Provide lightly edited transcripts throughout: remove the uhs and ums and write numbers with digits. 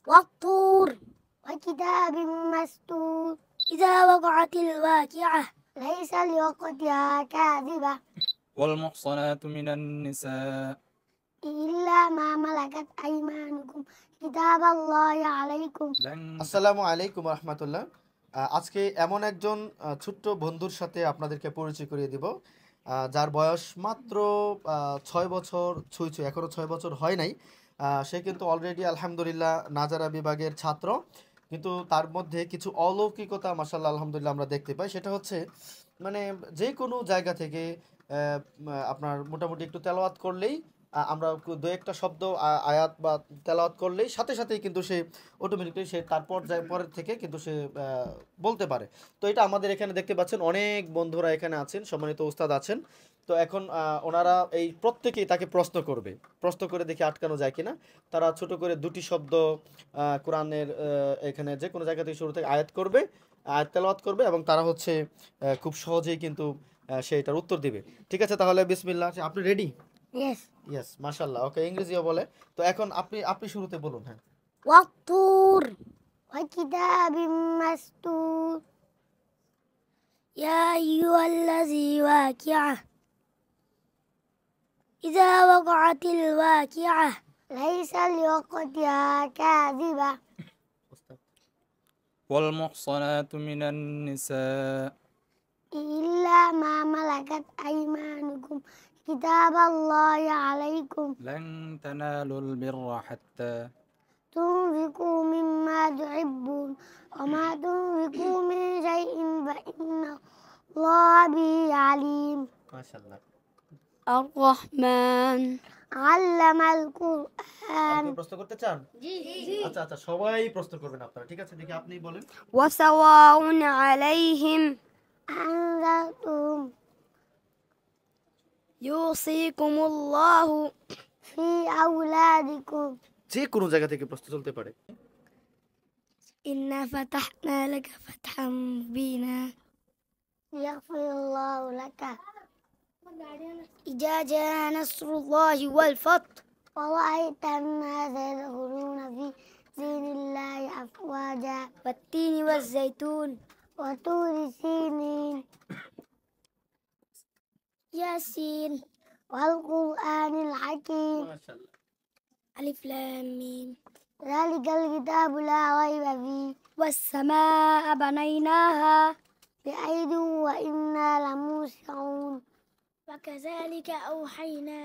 والطور وكتاب مسطور إذا وقعت الواقعة ليس لوقتها كاذبة والمحصنات من النساء إلا ما ملكت أيمانكم كتاب الله عليكم لن আসসালামু আলাইকুম রহমতুল্লাহ। আজকে এমন একজন ছোট্ট বন্ধুর সাথে আপনাদেরকে পরিচয় করিয়ে দিব, যার বয়স মাত্র 6 বছর ছুঁই এখনও 6 বছর হয় নাই। সে কিন্তু অলরেডি আলহামদুলিল্লাহ নাজারা বিভাগের ছাত্র, কিন্তু তার মধ্যে কিছু অলৌকিকতা মাশাআল্লাহ আলহামদুলিল্লাহ আমরা দেখতে পাই। সেটা হচ্ছে মানে যে কোনো জায়গা থেকে আপনার মোটামুটি একটু তেলাওয়াত করলেই আমরা দু একটা শব্দ আয়াত বা তেলাওয়াত করলেই সাথে সাথেই কিন্তু সে অটোমেটিকলি সে তারপর পরের থেকে কিন্তু সে বলতে পারে। তো এটা আমাদের এখানে দেখতে পাচ্ছেন অনেক বন্ধুরা এখানে আছেন, সম্মানিত উস্তাদ আছেন। তো এখন ওনারা এই প্রত্যেকেই তাকে প্রশ্ন করে দেখি আটকানো যায় কিনা। তারা ছোট করে দুটি শব্দ কোরআনের এখানে যে কোনো জায়গা থেকে শুরু থেকে আয়াত করবে, আয়াত তেলাওয়াত করবে, এবং তারা হচ্ছে খুব সহজেই কিন্তু সে এটার উত্তর দিবে। ঠিক আছে, তাহলে বিসমিল্লাহ। আপনি রেডি? Yes ইয়েস, মাশাআল্লাহ। ওকে, ইংরেজিও বলে। তো এখন আপনি শুরুতে বলুন। হ্যাঁ। والطور وكتاب مسطور يا أيها الذي واقعة إذا وقعت الواقعة ليس لوقتها كاذبة والمحصنات من النساء إلا ما ملكت أيمانكم كتاب الله عليكم لن تنالوا البر حتى تنفقوا مما تحبون وما تنفقوا من شيء فإن الله به عليم মাশাআল্লাহ। الرحمن علم القرآن আপনি প্রশ্ন করতে চান? আচ্ছা আচ্ছা, সবাই প্রশ্ন করবেন আপনারা। ঠিক আছে, দেখি আপনি বলেন। وسواء عليهم أنذرتهم يوصيكم الله في أولادكم যে কোনো জায়গা থেকে প্রশ্ন চলতে পারে। إنا فتحنا لك فتحا مبينا يغفر الله لك إذا جاء نصر الله والفتح ورأيت الناس يدخلون في دين الله أفواجا والتين والزيتون وطور سينين ياسين والقرآن الحكيم মাশাআল্লাহ। ألف لام ميم ذلك الكتاب لا ريب فيه والسماء بنيناها بأيد وإنا لموسعون وكذلك أوحينا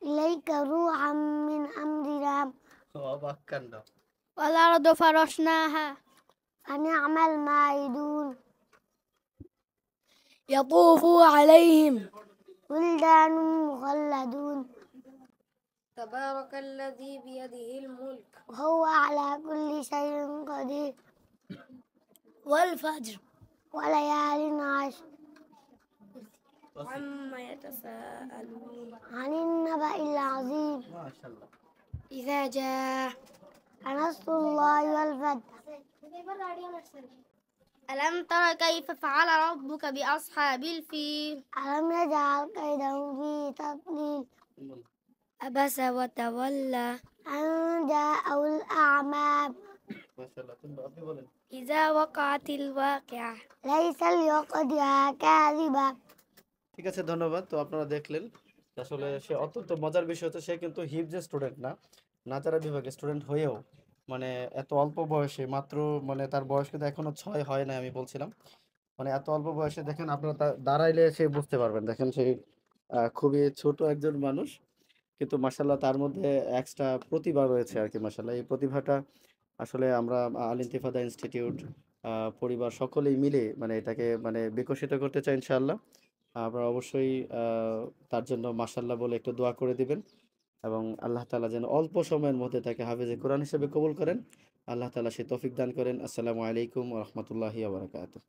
إليك روحا من أمرنا অবাক কাণ্ড। والأرض فرشناها فنعم الماعدون يطوف عليهم ولدان مخلدون تبارك الذي بيده الملك وهو على كل شيء قدير والفجر وليال عشر عما يتساءلون عن النبأ العظيم মাশাআল্লাহ। إذا جاء نصر الله والفتح ألم تر كيف فعل ربك بأصحاب الفيل ألم يجعل كيدهم في تضليل عبس وتولى أن جاءه الأعمى মাশাআল্লাহ। আপনি বলেন। إذا وقعت الواقعة ليس لوقتها كاذبة ঠিক আছে, ধন্যবাদ। তো আপনারা দেখলেন আসলে সে অত্যন্ত মজার বিষয় হচ্ছে সে কিন্তু হিফজের স্টুডেন্ট না, নাজারা বিভাগের স্টুডেন্ট হয়েও মানে এত অল্প বয়সে মাত্র মানে তার বয়স কিন্তু এখনো 6 হয় না, আমি বলছিলাম। মানে এত অল্প বয়সে দেখেন আপনারা দাঁড়াইলে সে বুঝতে পারবেন। দেখেন সে খুবই ছোট একজন মানুষ, কিন্তু মাশাআল্লাহ তার মধ্যে এক্সট্রা প্রতিভা রয়েছে আর কি। মাশাআল্লাহ এই প্রতিভাটা আসলে আমরা আল ইন্তিফাদা ইনস্টিটিউট পরিবার সকলেই মিলে মানে এটাকে মানে বিকশিত করতে চাই ইনশাআল্লাহ। আপনারা অবশ্যই তার জন্য মাশাআল্লাহ বলে একটু দোয়া করে দিবেন, এবং আল্লাহ তাআলা যেন অল্প সময়ের মধ্যে তাকে হাফেজে কোরআন হিসেবে কবুল করেন। আল্লাহ তাআলা সে তৌফিক দান করেন। আসসালামু আলাইকুম ওয়া রাহমাতুল্লাহি ওয়া বারাকাতুহু।